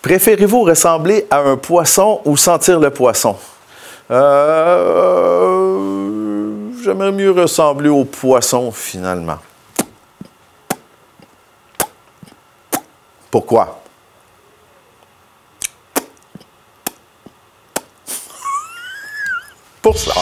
Préférez-vous ressembler à un poisson ou sentir le poisson? J'aimerais mieux ressembler au poisson, finalement. Pourquoi? Pour ça.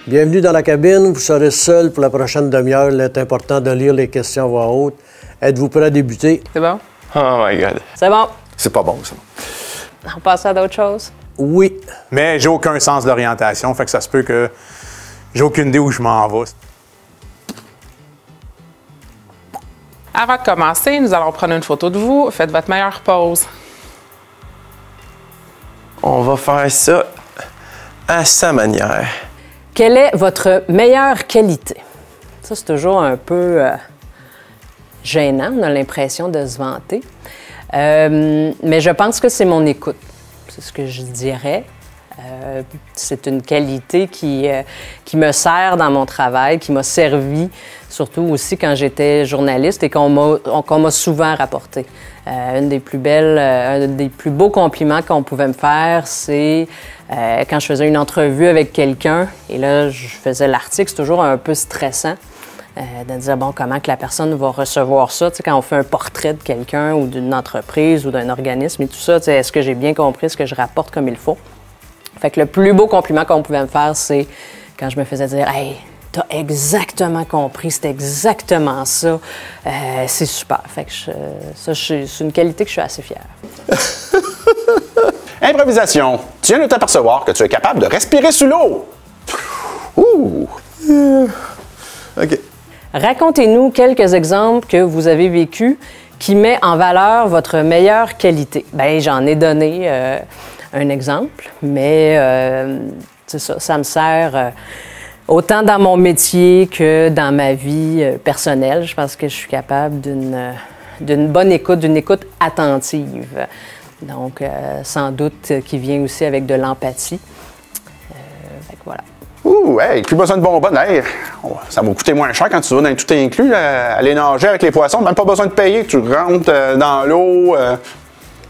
Bienvenue dans la cabine, vous serez seul pour la prochaine demi-heure. Il est important de lire les questions à voix haute. Êtes-vous prêt à débuter? C'est bon? Oh my God. C'est bon. C'est pas bon, ça. On passe à d'autres choses? Oui. Mais j'ai aucun sens d'orientation, fait que ça se peut que j'ai aucune idée où je m'en vais. Avant de commencer, nous allons prendre une photo de vous. Faites votre meilleure pose. On va faire ça à sa manière. Quelle est votre meilleure qualité? Ça, c'est toujours un peu gênant. On a l'impression de se vanter. Mais je pense que c'est mon écoute. C'est ce que je dirais. C'est une qualité qui me sert dans mon travail, qui m'a servi, surtout aussi quand j'étais journaliste et qu'on m'a souvent rapporté. Un des plus beaux compliments qu'on pouvait me faire, c'est quand je faisais une entrevue avec quelqu'un, et là, je faisais l'article, c'est toujours un peu stressant de dire, bon, comment que la personne va recevoir ça, tu sais, quand on fait un portrait de quelqu'un ou d'une entreprise ou d'un organisme et tout ça, tu sais, est-ce que j'ai bien compris ce que je rapporte comme il faut? Fait que le plus beau compliment qu'on pouvait me faire, c'est quand je me faisais dire « Hey, t'as exactement compris, c'est exactement ça. C'est super. » Fait que c'est une qualité que je suis assez fière. Improvisation. Tu viens de t'apercevoir que tu es capable de respirer sous l'eau. Ouh! OK. Racontez-nous quelques exemples que vous avez vécus qui met en valeur votre meilleure qualité. Bien, j'en ai donné un exemple, mais c'est ça, ça me sert autant dans mon métier que dans ma vie personnelle. Je pense que je suis capable d'une bonne écoute, d'une écoute attentive. Donc, sans doute qui vient aussi avec de l'empathie. Fait que voilà. Ouh, hey, plus besoin de bonbonnes. Hey, ça va coûter moins cher quand tu vas dans tout inclus, aller nager avec les poissons. Même pas besoin de payer. Tu rentres dans l'eau,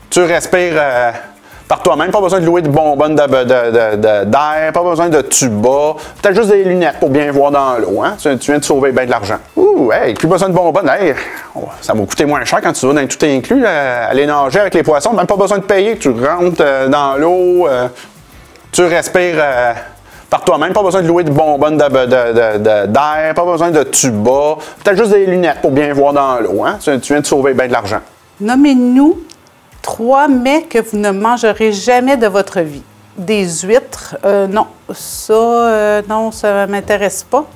tu respires par toi-même. Pas besoin de louer de bonbonnes d'air, pas besoin de tuba. Peut-être juste des lunettes pour bien voir dans l'eau. Hein? Tu viens de sauver bien de l'argent. Ouh, hey, plus besoin de bonbonnes. Hey, ça va coûter moins cher quand tu vas dans tout inclus, aller nager avec les poissons. Même pas besoin de payer. Tu rentres dans l'eau, tu respires par toi-même. Pas besoin de louer de bonbonnes d'air, pas besoin de tuba. Peut-être juste des lunettes pour bien voir dans l'eau. Hein? Tu viens de sauver bien de l'argent. Nommez-nous 3 mets que vous ne mangerez jamais de votre vie. Des huîtres, non. Ça, non, ça ne m'intéresse pas.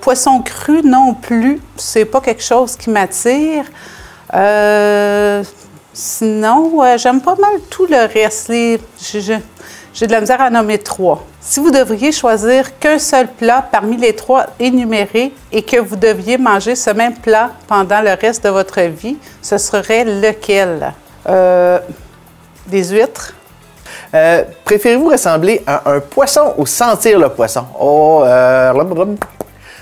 Poisson cru, non plus. C'est pas quelque chose qui m'attire. Sinon, j'aime pas mal tout le reste. J'ai de la misère à nommer 3. Si vous devriez choisir qu'un seul plat parmi les 3 énumérés et que vous deviez manger ce même plat pendant le reste de votre vie, ce serait lequel? Des huîtres. Préférez-vous ressembler à un poisson ou sentir le poisson?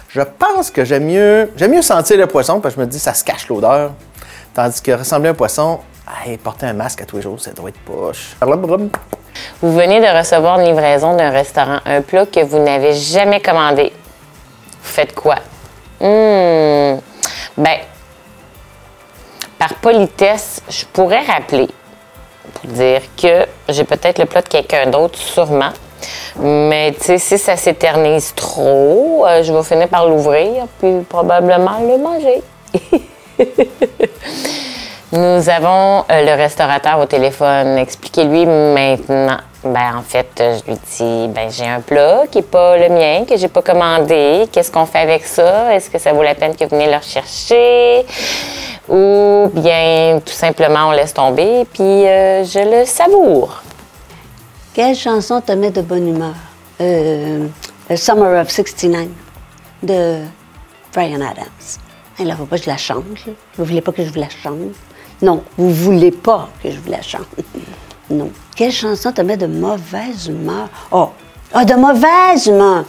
Je pense que j'aime mieux sentir le poisson parce que je me dis ça se cache l'odeur. Tandis que ressembler à un poisson, porter un masque à tous les jours, ça doit être poche. Vous venez de recevoir une livraison d'un restaurant, un plat que vous n'avez jamais commandé. Vous faites quoi? Ben, par politesse, je pourrais rappeler pour dire que j'ai peut-être le plat de quelqu'un d'autre, sûrement. Mais, tu sais, si ça s'éternise trop, je vais finir par l'ouvrir puis probablement le manger. Nous avons le restaurateur au téléphone. Expliquez-lui maintenant. Ben, en fait, je lui dis, ben, j'ai un plat qui n'est pas le mien, que j'ai pas commandé. Qu'est-ce qu'on fait avec ça? Est-ce que ça vaut la peine que vous venez le rechercher? Ou bien, tout simplement, on laisse tomber, puis je le savoure. Quelle chanson te met de bonne humeur? Summer of 69 de Bryan Adams. Il ne faut pas que je la chante. Là. Vous voulez pas que je vous la chante? Non, vous voulez pas que je vous la chante. Non. Quelle chanson te met de mauvaise humeur? Oh! Ah, de mauvaise humeur!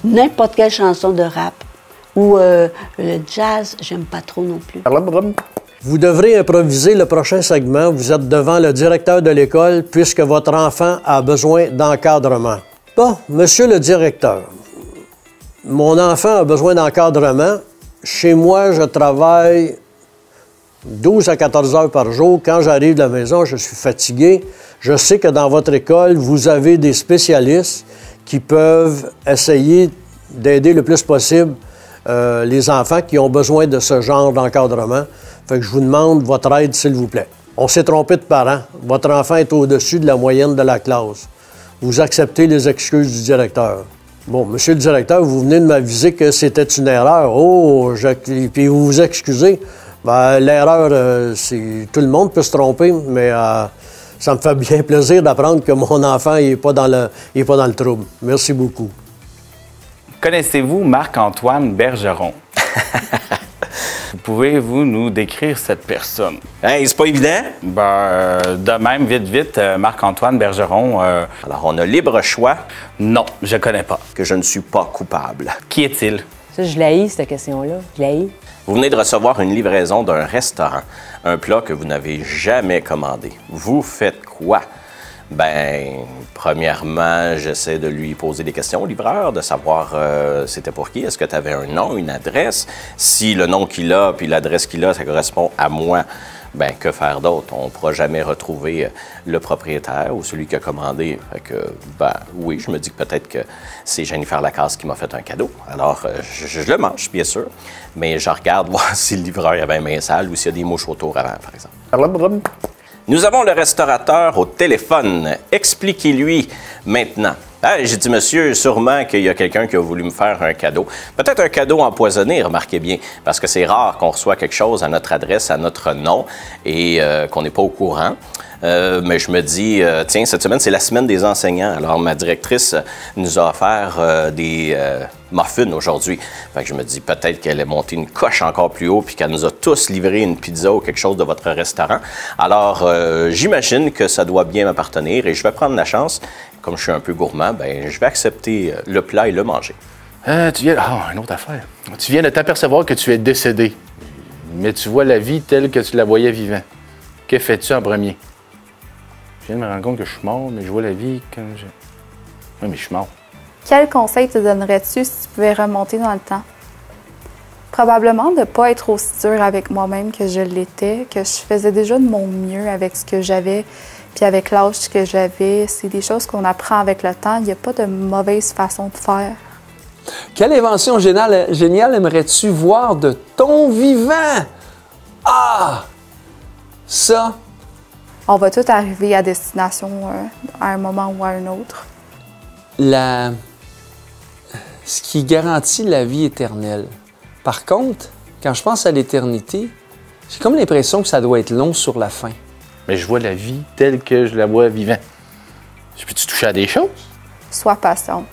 N'importe quelle chanson de rap. Ou le jazz, j'aime pas trop non plus. Vous devrez improviser le prochain segment. Vous êtes devant le directeur de l'école puisque votre enfant a besoin d'encadrement. Bon, monsieur le directeur, mon enfant a besoin d'encadrement. Chez moi, je travaille 12 à 14 heures par jour. Quand j'arrive de la maison, je suis fatigué. Je sais que dans votre école, vous avez des spécialistes qui peuvent essayer d'aider le plus possible les enfants qui ont besoin de ce genre d'encadrement. Fait que je vous demande votre aide, s'il vous plaît. On s'est trompé de parents. Votre enfant est au-dessus de la moyenne de la classe. Vous acceptez les excuses du directeur. Bon, monsieur le directeur, vous venez de m'aviser que c'était une erreur. Oh, puis vous vous excusez. Ben, l'erreur, tout le monde peut se tromper, mais ça me fait bien plaisir d'apprendre que mon enfant n'est pas dans le trouble. Merci beaucoup. Connaissez-vous Marc-Antoine Bergeron? Pouvez-vous nous décrire cette personne? Hey, c'est pas évident? De même, vite, Marc-Antoine Bergeron. Alors, on a libre choix. Non, je connais pas. Que je ne suis pas coupable. Qui est-il? Ça, je l'haïs, cette question-là. Je l'haïs. Vous venez de recevoir une livraison d'un restaurant, un plat que vous n'avez jamais commandé. Vous faites quoi? Ben, premièrement, j'essaie de lui poser des questions au livreur, de savoir c'était pour qui. Est-ce que tu avais un nom, une adresse? Si le nom qu'il a puis l'adresse qu'il a, ça correspond à moi, ben que faire d'autre? On ne pourra jamais retrouver le propriétaire ou celui qui a commandé. Fait que, ben oui, je me dis que peut-être que c'est Jennifer Lacasse qui m'a fait un cadeau. Alors, je le mange, bien sûr, mais je regarde voir si le livreur avait un main sale ou s'il y a des mouches autour avant, par exemple. Nous avons le restaurateur au téléphone. Expliquez-lui maintenant. Ah, j'ai dit, monsieur, sûrement qu'il y a quelqu'un qui a voulu me faire un cadeau. Peut-être un cadeau empoisonné, remarquez bien, parce que c'est rare qu'on reçoit quelque chose à notre adresse, à notre nom, et qu'on n'est pas au courant. Mais je me dis, tiens, cette semaine, c'est la semaine des enseignants. Alors, ma directrice nous a offert des muffins aujourd'hui. Fait que je me dis, peut-être qu'elle est montée une coche encore plus haut puis qu'elle nous a tous livré une pizza ou quelque chose de votre restaurant. Alors, j'imagine que ça doit bien m'appartenir et je vais prendre la chance. Comme je suis un peu gourmand, ben je vais accepter le plat et le manger. Une autre affaire. Tu viens de t'apercevoir que tu es décédé, mais tu vois la vie telle que tu la voyais vivant. Que fais-tu en premier? Je viens de me rendre compte que je suis mort, mais je vois la vie comme je... Oui, mais je suis mort. Quel conseil te donnerais-tu si tu pouvais remonter dans le temps? Probablement de ne pas être aussi dur avec moi-même que je l'étais, que je faisais déjà de mon mieux avec ce que j'avais, puis avec l'âge que j'avais. C'est des choses qu'on apprend avec le temps. Il n'y a pas de mauvaise façon de faire. Quelle invention géniale aimerais-tu voir de ton vivant? Ah! Ça... On va tous arriver à destination à un moment ou à un autre. Ce qui garantit la vie éternelle. Par contre, quand je pense à l'éternité, j'ai comme l'impression que ça doit être long sur la fin. Mais je vois la vie telle que je la vois vivant. Je peux-tu toucher à des choses? Sois patiente.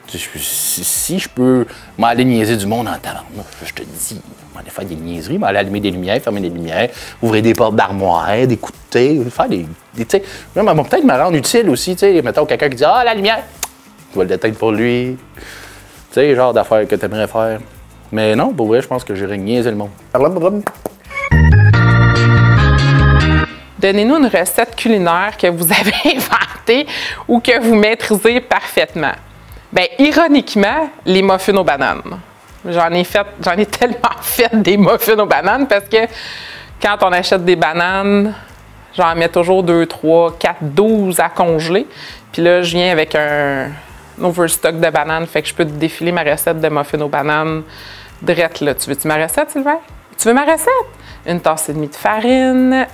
Si je peux m'aller niaiser du monde en talent, je te dis, m'aller faire des niaiseries, m'aller allumer des lumières, fermer des lumières, ouvrir des portes d'armoire, des coups de thé, faire des tu sais, peut-être me rendre utile aussi, tu sais, mettons quelqu'un qui dit « Ah, la lumière! » Tu vas le déteindre pour lui. Tu sais, genre d'affaires que tu aimerais faire. Mais non, pour vrai, je pense que j'irais niaiser le monde. Donnez-nous une recette culinaire que vous avez inventée ou que vous maîtrisez parfaitement. Bien, ironiquement, les muffins aux bananes. J'en ai tellement fait des muffins aux bananes parce que quand on achète des bananes, j'en mets toujours 2, 3, 4, 12 à congeler. Puis là, je viens avec un overstock de bananes, fait que je peux te défiler ma recette de muffins aux bananes drette là. Tu veux-tu ma recette, Sylvain? Tu veux ma recette? 1 tasse et demie de farine,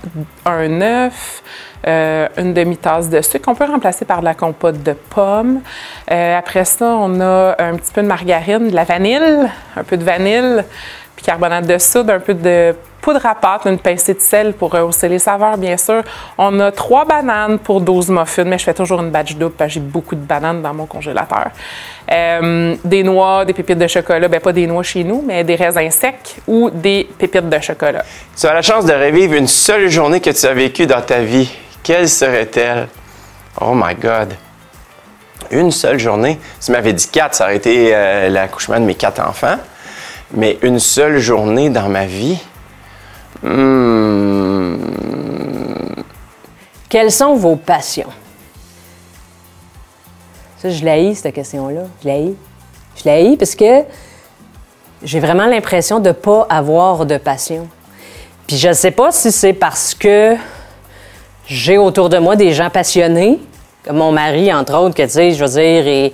un œuf, une demi-tasse de sucre. On peut remplacer par de la compote de pommes. Après ça, on a un petit peu de margarine, de la vanille, un peu de vanille, bicarbonate de soude, un peu de poudre à pâte, une pincée de sel pour rehausser les saveurs, bien sûr. On a 3 bananes pour 12 muffins, mais je fais toujours une batch double parce que j'ai beaucoup de bananes dans mon congélateur. Des noix, des pépites de chocolat, bien pas des noix chez nous, mais des raisins secs ou des pépites de chocolat. Tu as la chance de revivre une seule journée que tu as vécue dans ta vie. Quelle serait-elle? Oh my God! Une seule journée? Si tu m'avais dit 4, ça aurait été l'accouchement de mes 4 enfants. Mais une seule journée dans ma vie? Quelles sont vos passions? Ça, je l'haïs, cette question-là. Je l'haïs. Je l'haïs parce que j'ai vraiment l'impression de ne pas avoir de passion. Puis je ne sais pas si c'est parce que j'ai autour de moi des gens passionnés, comme mon mari, entre autres, que, tu sais, je veux dire,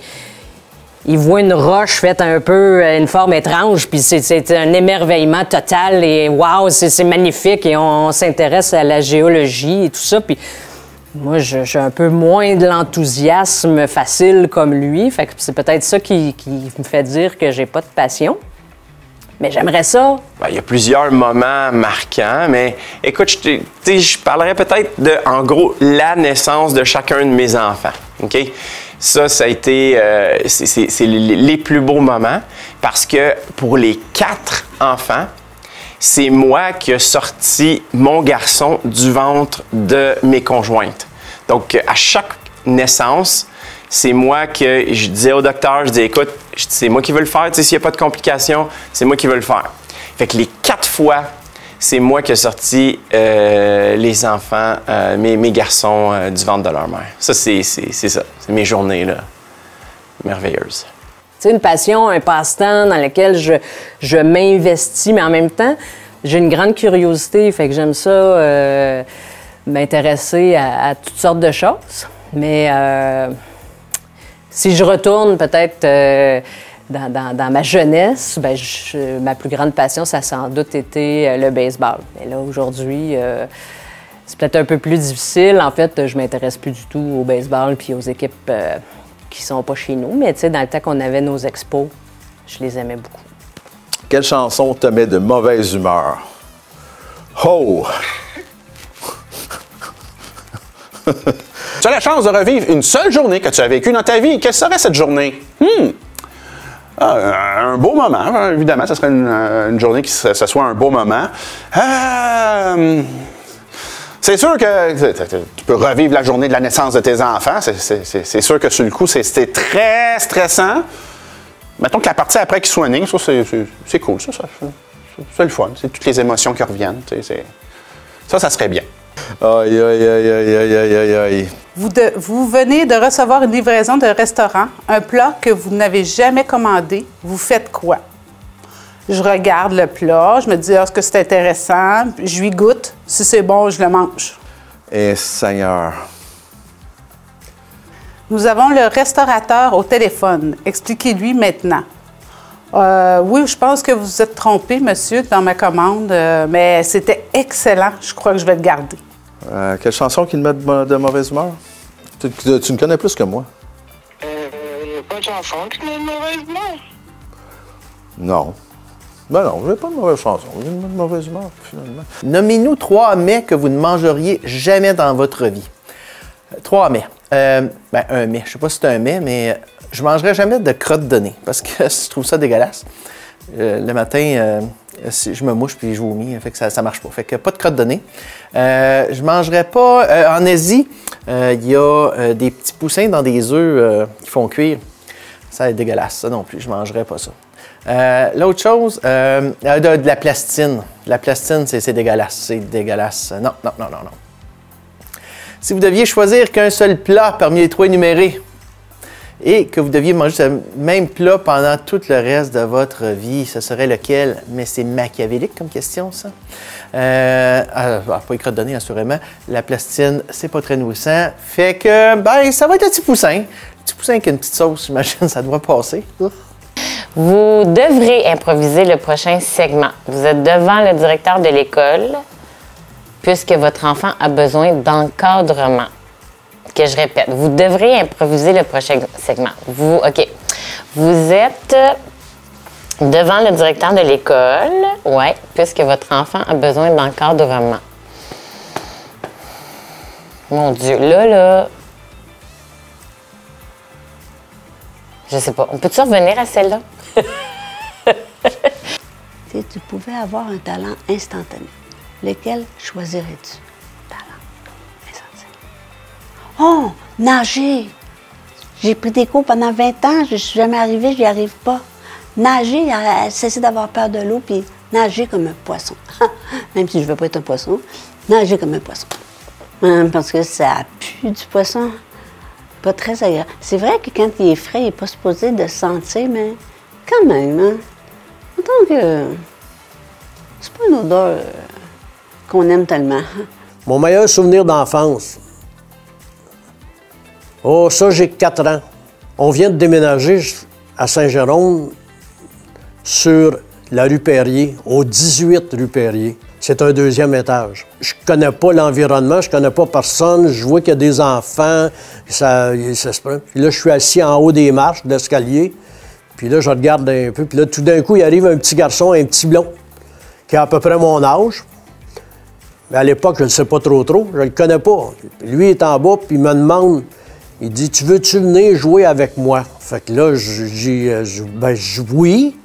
il voit une roche faite un peu, une forme étrange, puis c'est un émerveillement total, et wow, c'est magnifique, et on s'intéresse à la géologie et tout ça, puis moi, j'ai un peu moins de l'enthousiasme facile comme lui, fait que c'est peut-être ça qui me fait dire que j'ai pas de passion. Mais j'aimerais ça. Bien, il y a plusieurs moments marquants, mais écoute, je parlerais peut-être de, en gros, la naissance de chacun de mes enfants, OK? Ça a été, c'est les plus beaux moments parce que pour les 4 enfants, c'est moi qui ai sorti mon garçon du ventre de mes conjointes. Donc, à chaque naissance, c'est moi que je disais au docteur, je dis écoute, c'est moi qui veux le faire, tu sais, s'il n'y a pas de complications, c'est moi qui veux le faire. Fait que les 4 fois, c'est moi qui ai sorti les enfants, mes garçons du ventre de leur mère. Ça, c'est ça. C'est mes journées, là, merveilleuses. Tu sais, une passion, un passe-temps dans lequel je m'investis, mais en même temps, j'ai une grande curiosité, fait que j'aime ça m'intéresser à toutes sortes de choses. Mais si je retourne peut-être dans ma jeunesse, ben, ma plus grande passion, ça a sans doute été le baseball. Mais là, aujourd'hui, c'est peut-être un peu plus difficile. En fait, je m'intéresse plus du tout au baseball puis aux équipes qui sont pas chez nous. Mais tu sais, dans le temps qu'on avait nos expos, je les aimais beaucoup. Quelle chanson te met de mauvaise humeur? Oh! Tu as la chance de revivre une seule journée que tu as vécue dans ta vie. Quelle serait cette journée? Un beau moment, évidemment. Ce serait une journée qui ce soit un beau moment. C'est sûr que tu peux revivre la journée de la naissance de tes enfants. C'est sûr que sur le coup, c'était très stressant. Mettons que la partie après qui soigne, ça, c'est cool. C'est le fun. C'est toutes les émotions qui reviennent. Ça serait bien. Aïe, aïe, aïe, aïe, aïe, aïe, aïe, aïe. Vous venez de recevoir une livraison de restaurant, un plat que vous n'avez jamais commandé. Vous faites quoi? Je regarde le plat, je me dis, est-ce que c'est intéressant? Je lui goûte. Si c'est bon, je le mange. Eh, Seigneur. Nous avons le restaurateur au téléphone. Expliquez-lui maintenant. Oui, je pense que vous vous êtes trompé, monsieur, dans ma commande, mais c'était excellent. Je crois que je vais le garder. Quelle chanson qui te met de mauvaise humeur? Tu me connais plus que moi. Il n'y a pas de chanson qui me met de mauvaise humeur. Non. Ben non, je n'ai pas de mauvaise chanson. J'ai de mauvaise humeur, finalement. Nommez-nous 3 mets que vous ne mangeriez jamais dans votre vie. 3 mets. Un mets. Je sais pas si c'est un mets, mais je ne mangerai jamais de crotte de nez parce que je trouve ça dégueulasse. Le matin, je me mouche puis je vomis, fait que ça marche pas. Fait que pas de crotte de nez. Je mangerai pas... en Asie, il y a des petits poussins dans des œufs qui font cuire. Ça est dégueulasse, ça non plus. Je mangerai pas ça. L'autre chose, de la plastine. La plastine, c'est dégueulasse. C'est dégueulasse. Non. Si vous deviez choisir qu'un seul plat parmi les 3 énumérés et que vous deviez manger ce même plat pendant tout le reste de votre vie, ce serait lequel? Mais c'est machiavélique comme question, ça. Pas les crottes de nez, assurément. La plastine, c'est pas très nourrissant. Fait que, ça va être le petit poussin. Le petit poussin avec une petite sauce, j'imagine, ça doit passer. Ouf. Vous devrez improviser le prochain segment. Vous êtes devant le directeur de l'école puisque votre enfant a besoin d'encadrement. Que je répète, vous devrez improviser le prochain segment. OK. Vous êtes devant le directeur de l'école, oui, puisque votre enfant a besoin d'encadrement. Mon Dieu, là... Je sais pas. On peut-tu revenir à celle-là? Si tu pouvais avoir un talent instantané, lequel choisirais-tu? Talent instantané. Oh, nager! J'ai pris des cours pendant 20 ans, je ne suis jamais arrivée, je n'y arrive pas. Nager, cesser d'avoir peur de l'eau, puis nager comme un poisson. Même si je ne veux pas être un poisson, nager comme un poisson. Parce que ça pue du poisson. Pas très agréable. C'est vrai que quand il est frais, il n'est pas supposé de sentir, mais quand même, hein. Autant que c'est pas une odeur qu'on aime tellement. Mon meilleur souvenir d'enfance. Oh, ça, j'ai 4 ans. On vient de déménager à Saint-Jérôme sur la rue Perrier, au 18 rue Perrier. C'est un 2e étage. Je connais pas l'environnement, je connais pas personne. Je vois qu'il y a des enfants. Puis là, je suis assis en haut des marches de l'escalier. Puis là, je regarde un peu. Puis là, tout d'un coup, il arrive un petit garçon, un petit blond, qui a à peu près mon âge. Mais à l'époque, je ne le sais pas trop. Je le connais pas. Puis lui, il est en bas, puis il me demande, il dit, tu veux-tu venir jouer avec moi? Fait que là, oui.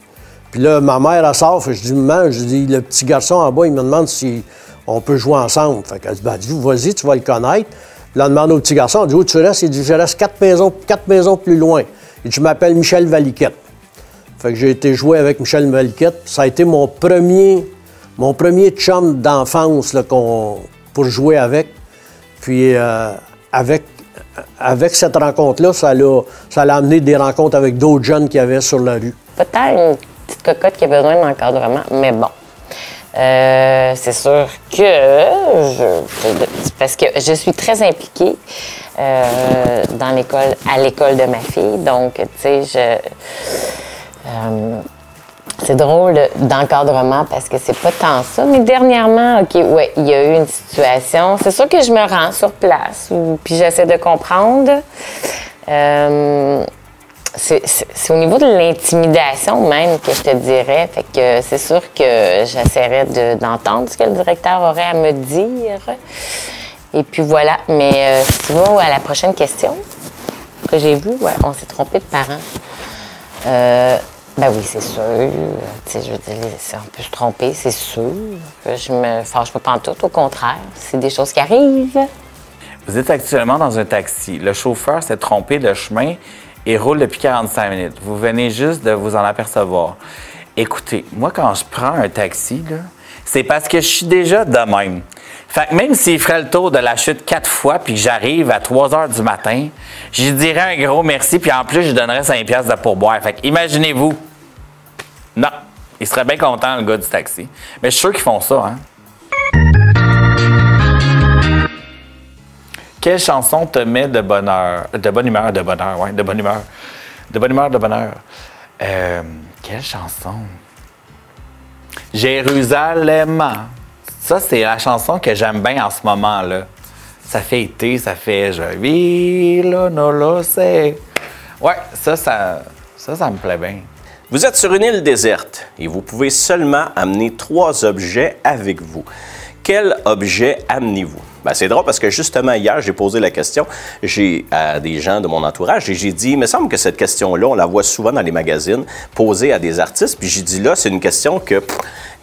Puis là, ma mère, elle sort, je dis, maman, je dis, le petit garçon en bas, il me demande si on peut jouer ensemble. Fait qu'elle dit, ben, vas-y, tu vas le connaître. Puis là, elle demande au petit garçon, elle dit, où tu restes? Il dit, je reste 4 maisons plus loin. Il dit, je m'appelle Michel Valiquette. Fait que j'ai été jouer avec Michel Valiquette. Ça a été mon premier chum d'enfance là, pour jouer avec. Puis avec cette rencontre-là, ça l'a amené des rencontres avec d'autres jeunes qu'il y avait sur la rue. Peut-être une petite cocotte qui a besoin d'encadrement, mais bon. C'est sûr que parce que je suis très impliquée à l'école de ma fille, donc tu sais, c'est drôle d'encadrement parce que c'est pas tant ça. Mais dernièrement, OK, ouais, il y a eu une situation. C'est sûr que je me rends sur place, puis j'essaie de comprendre. C'est au niveau de l'intimidation même que je te dirais. Fait que c'est sûr que j'essaierais d'entendre ce que le directeur aurait à me dire. Et puis voilà. Mais si tu vas à la prochaine question que j'ai vue, ouais, on s'est trompé de parents. Ben oui, c'est sûr. Tu sais, je veux dire, on peut se tromper, c'est sûr. Je me fâche pas pantoute, au contraire. C'est des choses qui arrivent. Vous êtes actuellement dans un taxi. Le chauffeur s'est trompé de chemin et roule depuis 45 minutes. Vous venez juste de vous en apercevoir. Écoutez, moi, quand je prends un taxi, là, c'est parce que je suis déjà de même. Fait que même s'il ferait le tour de la chute 4 fois puis que j'arrive à 3 heures du matin, je dirais un gros merci puis en plus, je donnerais 5 piastres de pourboire. Fait que imaginez-vous. Non, il serait bien content, le gars du taxi. Mais je suis sûr qu'ils font ça, hein. Quelle chanson te met de bonheur? De bonne humeur, de bonheur, oui, de bonne humeur. De bonne humeur, de bonheur. Quelle chanson? Jérusalem. Ça, c'est la chanson que j'aime bien en ce moment-là. Ça fait été, ça fait je vis, là, no, là, c'est. Ouais, ça me plaît bien. Vous êtes sur une île déserte et vous pouvez seulement amener 3 objets avec vous. Quel objet amenez-vous? Ben, c'est drôle parce que justement, hier, j'ai posé la question à des gens de mon entourage et j'ai dit, il me semble que cette question-là, on la voit souvent dans les magazines, posée à des artistes. Puis j'ai dit, là, c'est une question que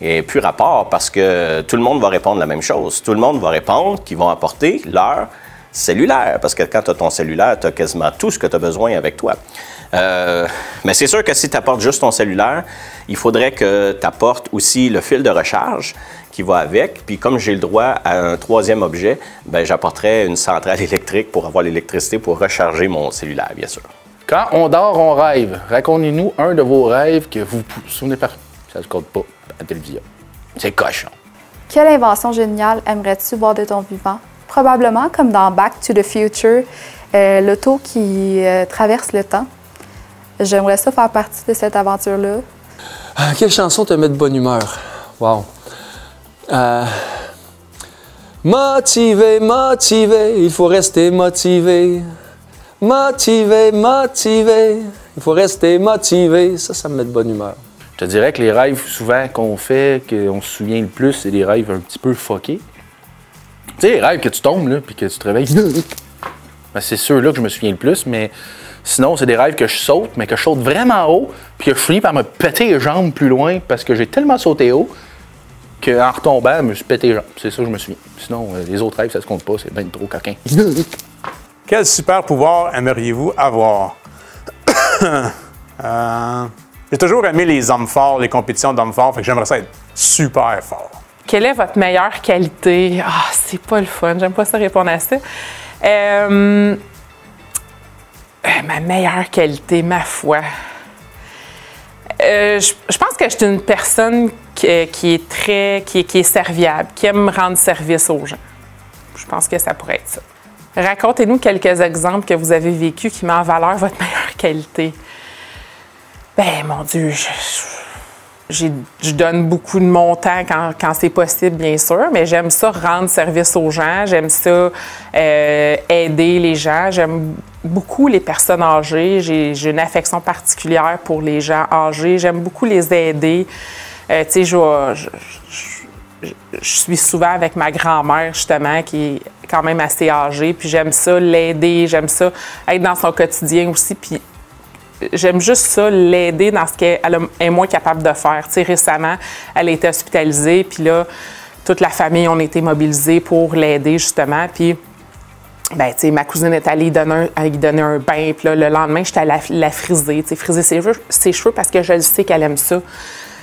n'est plus rapport parce que tout le monde va répondre la même chose. Tout le monde va répondre qu'ils vont apporter leur cellulaire. Parce que quand tu as ton cellulaire, tu as quasiment tout ce que tu as besoin avec toi. Mais c'est sûr que si tu apportes juste ton cellulaire, il faudrait que tu apportes aussi le fil de recharge qui va avec. Puis comme j'ai le droit à un 3e objet, ben j'apporterais une centrale électrique pour avoir l'électricité pour recharger mon cellulaire, bien sûr. Quand on dort, on rêve. Racontez-nous un de vos rêves que vous vous souvenez pas. Ça ne se compte pas à la télévision. C'est cochon. Quelle invention géniale aimerais-tu voir de ton vivant? Probablement comme dans Back to the Future, l'auto qui traverse le temps. J'aimerais ça faire partie de cette aventure-là. Quelle chanson te met de bonne humeur? Wow. Motivé, motivé, il faut rester motivé. Motivé, motivé, il faut rester motivé. Ça me met de bonne humeur. Je te dirais que les rêves, souvent, qu'on fait, qu'on se souvient le plus, c'est des rêves un petit peu fuckés. Tu sais, les rêves que tu tombes, là, puis que tu te réveilles. Ben, c'est ceux-là que je me souviens le plus, mais sinon, c'est des rêves que je saute, mais que je saute vraiment haut, puis que je finis par me péter les jambes plus loin parce que j'ai tellement sauté haut qu'en retombant, je me suis pété les jambes. C'est ça que je me souviens. Sinon, les autres rêves, ça se compte pas, c'est bien trop coquin. Quel super pouvoir aimeriez-vous avoir? J'ai toujours aimé les hommes forts, les compétitions d'hommes forts, fait que j'aimerais ça être super fort. Quelle est votre meilleure qualité? Ah, c'est pas le fun. J'aime pas ça répondre à ça. Ma meilleure qualité, ma foi. Je pense que je suis une personne qui est serviable, qui aime rendre service aux gens. Je pense que ça pourrait être ça. Racontez-nous quelques exemples que vous avez vécus qui mettent en valeur votre meilleure qualité. Ben, mon Dieu, je donne beaucoup de mon temps quand c'est possible, bien sûr, mais j'aime ça rendre service aux gens, j'aime ça aider les gens, j'aime beaucoup les personnes âgées, j'ai une affection particulière pour les gens âgés, j'aime beaucoup les aider. Tu sais, je suis souvent avec ma grand-mère, justement, qui est quand même assez âgée, puis j'aime ça l'aider, j'aime ça être dans son quotidien aussi, puis j'aime juste ça, l'aider dans ce qu'elle est moins capable de faire. Tu sais, récemment, elle a été hospitalisée, puis là, toute la famille, on a été mobilisés pour l'aider, justement, puis ben, tu sais, ma cousine est allée lui donner un bain, puis là, le lendemain, j'étais allée la friser, tu sais, friser ses cheveux parce que je sais qu'elle aime ça,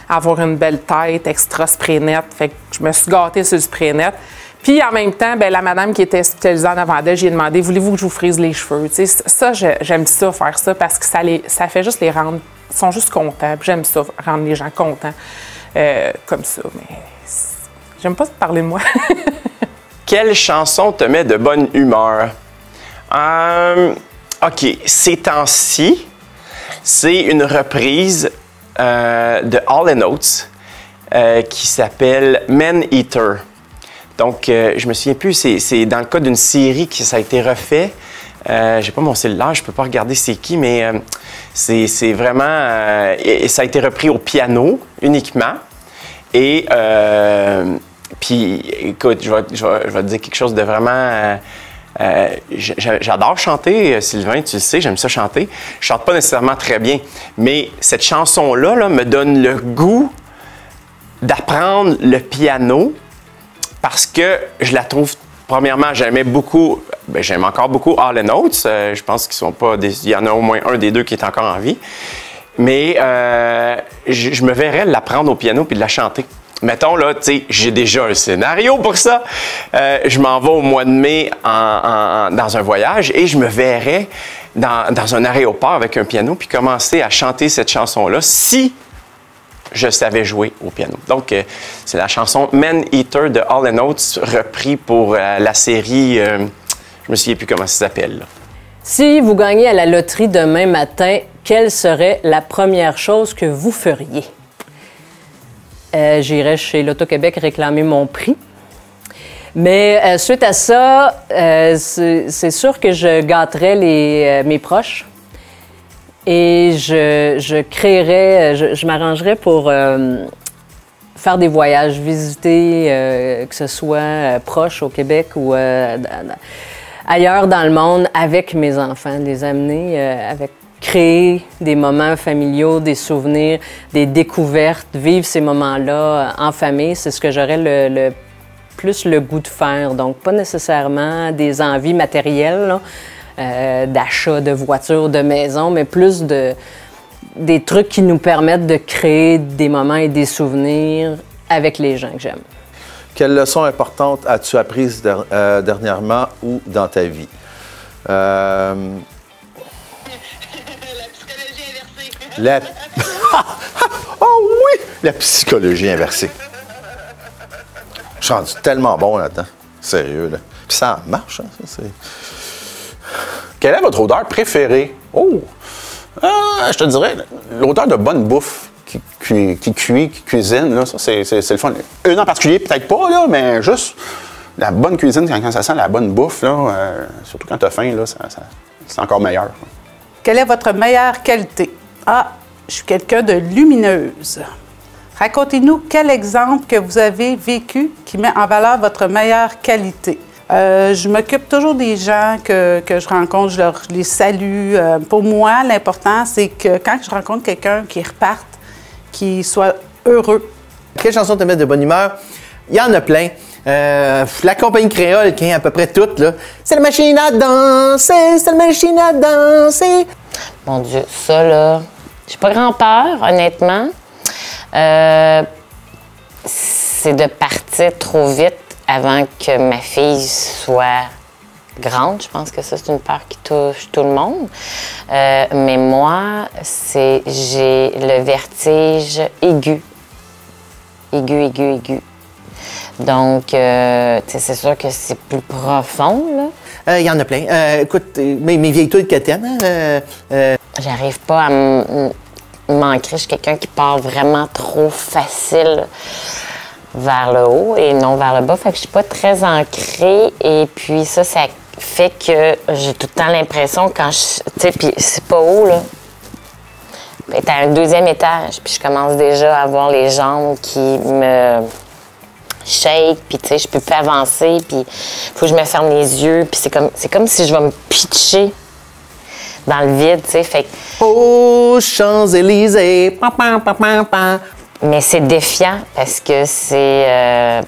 avoir une belle tête, extra spray net. Fait que je me suis gâtée sur le spray net. Puis en même temps, ben, la madame qui était hospitalisée en avant d'elle, j'ai demandé, voulez-vous que je vous frise les cheveux? Tu sais, ça, j'aime ça, faire ça, parce que ça fait juste les rendre, ils sont juste contents. Puis j'aime ça, rendre les gens contents comme ça. Mais j'aime pas parler de moi. Quelle chanson te met de bonne humeur? OK, ces temps-ci, c'est une reprise de Hall & Oates qui s'appelle Man Eater. Donc, je me souviens plus, c'est dans le cas d'une série qui ça a été refait. J'ai pas mon cellulaire, je peux pas regarder c'est qui, mais c'est vraiment... ça a été repris au piano uniquement. Et puis, écoute, je vais te dire quelque chose de vraiment... j'adore chanter, Sylvain, tu le sais, j'aime ça chanter. Je chante pas nécessairement très bien, mais cette chanson-là là, me donne le goût d'apprendre le piano parce que je la trouve, premièrement, j'aime encore beaucoup Hall & Oates. Je pense qu'ils sont pas il y en a au moins un des deux qui est encore en vie. Mais je me verrais l'apprendre au piano puis de la chanter. Mettons, là, tu sais, j'ai déjà un scénario pour ça. Je m'en vais au mois de mai dans un voyage et je me verrais dans un aéroport avec un piano puis commencer à chanter cette chanson-là si je savais jouer au piano. Donc, c'est la chanson Man Eater de Hall & Oates, repris pour la série, je me souviens plus comment ça s'appelle. Si vous gagnez à la loterie demain matin, quelle serait la première chose que vous feriez? J'irais chez l'Auto-Québec réclamer mon prix. Mais suite à ça, c'est sûr que je gâterais mes proches et je créerais, je m'arrangerais pour faire des voyages, visiter, que ce soit proche au Québec ou ailleurs dans le monde avec mes enfants, les amener créer des moments familiaux, des souvenirs, des découvertes, vivre ces moments-là en famille, c'est ce que j'aurais plus le goût de faire. Donc, pas nécessairement des envies matérielles, d'achat de voitures, de maisons, mais plus des trucs qui nous permettent de créer des moments et des souvenirs avec les gens que j'aime. Quelle leçon importante as-tu apprises dernièrement ou dans ta vie? Oh oui! La psychologie inversée. Je suis rendu tellement bon là-dedans. Sérieux, là. Puis ça marche, hein, ça, c'est... Quelle est votre odeur préférée? Oh! Je te dirais, l'odeur de bonne bouffe qui cuit, qui cuisine, là, ça, c'est le fun. Une en particulier, peut-être pas, là, mais juste la bonne cuisine, quand ça sent la bonne bouffe, là, surtout quand tu as faim, là, c'est encore meilleur. Quelle est votre meilleure qualité? Ah, je suis quelqu'un de lumineuse. Racontez-nous quel exemple que vous avez vécu qui met en valeur votre meilleure qualité. Je m'occupe toujours des gens que je rencontre, je les salue. Pour moi, l'important, c'est que quand je rencontre quelqu'un qui reparte, qu'il soit heureux. Quelle chanson te met de bonne humeur? Il y en a plein. La compagnie créole qui est à peu près toute, là. C'est la machine à danser, c'est la machine à danser. Mon Dieu, ça, là, j'ai pas grand-peur, honnêtement. C'est de partir trop vite avant que ma fille soit grande. Je pense que ça, c'est une peur qui touche tout le monde. Mais moi, j'ai le vertige aigu. Aigu. Donc, c'est sûr que c'est plus profond, là. Il y en a plein. Écoute, mes vieilles touilles que t'aimes, J'arrive pas à m'ancrer. Je suis quelqu'un qui part vraiment trop facile vers le haut et non vers le bas. Fait que je suis pas très ancrée. Et puis ça fait que j'ai tout le temps l'impression quand je... Tu sais, puis c'est pas haut, là. C'est à un 2e étage. Puis je commence déjà à voir les jambes qui me shake. Puis tu sais, je peux plus avancer. Puis faut que je me ferme les yeux. Puis c'est comme si je vais me pitcher dans le vide, tu sais. Fait que... Oh, Champs-Élysées, pam. Mais c'est défiant parce que c'est...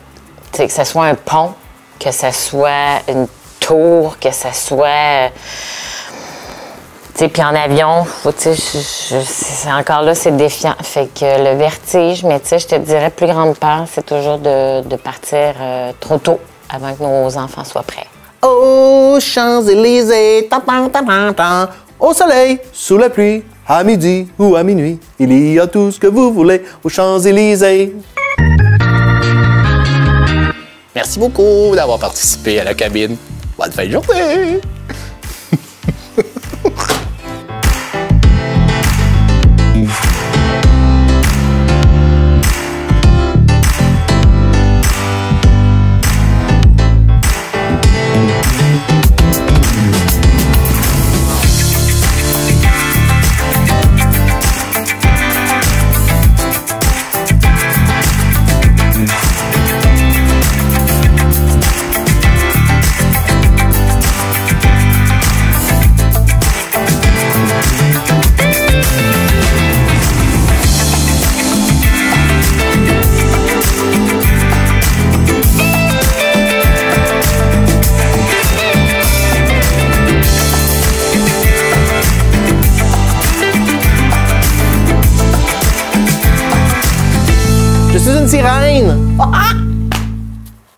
que ce soit un pont, que ce soit une tour, que ce soit... tu sais, puis en avion, tu sais, c'est encore là, c'est défiant. Fait que le vertige, mais tu sais, je te dirais, plus grande peur, c'est toujours de partir trop tôt avant que nos enfants soient prêts. Oh, Champs-Élysées, tam. Au soleil, sous la pluie, à midi ou à minuit, il y a tout ce que vous voulez aux Champs-Élysées. Merci beaucoup d'avoir participé à la cabine. Bonne fin de journée! Je suis une sirène!